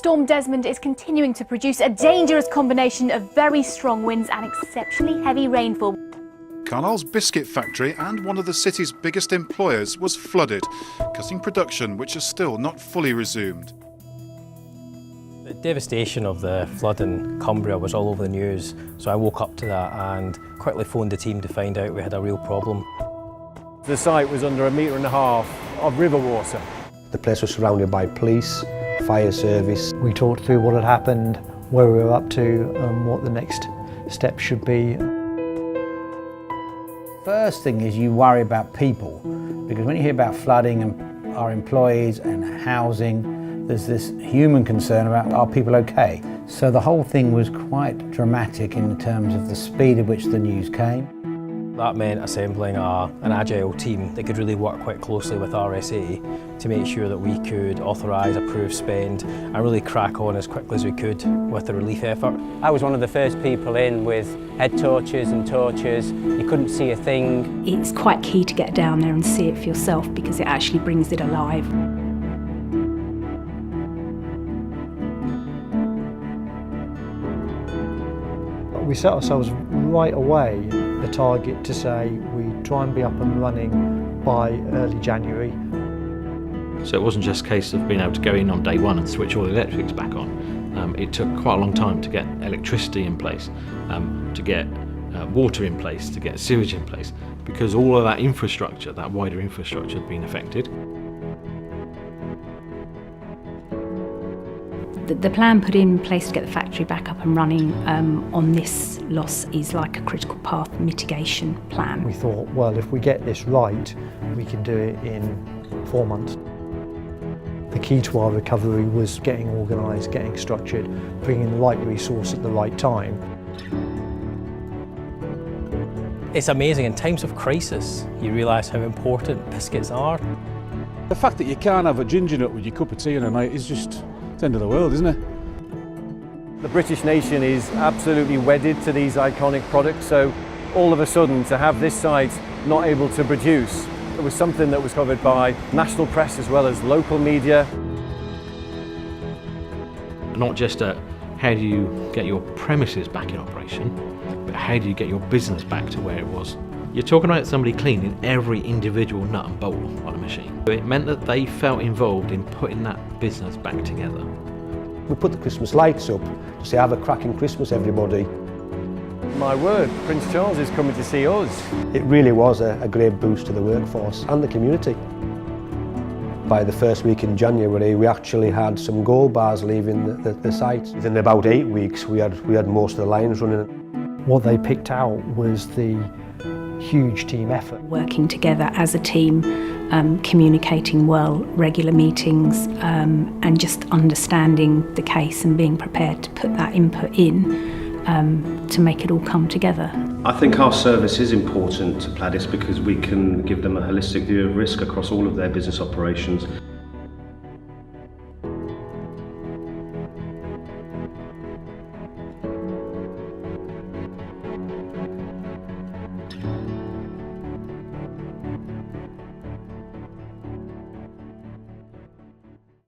Storm Desmond is continuing to produce a dangerous combination of very strong winds and exceptionally heavy rainfall. Carlisle's biscuit factory and one of the city's biggest employers was flooded, cutting production which has still not fully resumed. The devastation of the flood in Cumbria was all over the news, so I woke up to that and quickly phoned the team to find out we had a real problem. The site was under 1.5 metres of river water. The place was surrounded by police, fire service. We talked through what had happened, where we were up to and what the next step should be. First thing is you worry about people, because when you hear about flooding and our employees and housing, there's this human concern about are people okay? So the whole thing was quite dramatic in terms of the speed at which the news came. That meant assembling an agile team that could really work quite closely with RSA to make sure that we could authorise, approve, spend and really crack on as quickly as we could with the relief effort. I was one of the first people in with head torches and torches. You couldn't see a thing. It's quite key to get down there and see it for yourself because it actually brings it alive. We set ourselves right away the target to say we try and be up and running by early January. So it wasn't just a case of being able to go in on day one and switch all the electrics back on. It took quite a long time to get electricity in place, to get water in place, to get sewage in place, because all of that infrastructure, that wider infrastructure, had been affected. The plan put in place to get the factory back up and running on this loss is like a critical path mitigation plan. We thought, well, if we get this right, we can do it in 4 months. The key to our recovery was getting organised, getting structured, bringing the right resource at the right time. It's amazing, in times of crisis, you realise how important biscuits are. The fact that you can't have a ginger nut with your cup of tea in a night is just the end of the world, isn't it? The British nation is absolutely wedded to these iconic products, so all of a sudden to have this site not able to produce, it was something that was covered by national press as well as local media. Not just how do you get your premises back in operation, but how do you get your business back to where it was. You're talking about somebody cleaning every individual nut and bolt on a machine. It meant that they felt involved in putting that business back together. We put the Christmas lights up to say, have a cracking Christmas, everybody. My word, Prince Charles is coming to see us. It really was a great boost to the workforce and the community. By the first week in January, we actually had some gold bars leaving the site. In about 8 weeks, we had most of the lines running. What they picked out was the huge team effort. Working together as a team, communicating well, regular meetings and just understanding the case and being prepared to put that input in to make it all come together. I think our service is important to Pladis because we can give them a holistic view of risk across all of their business operations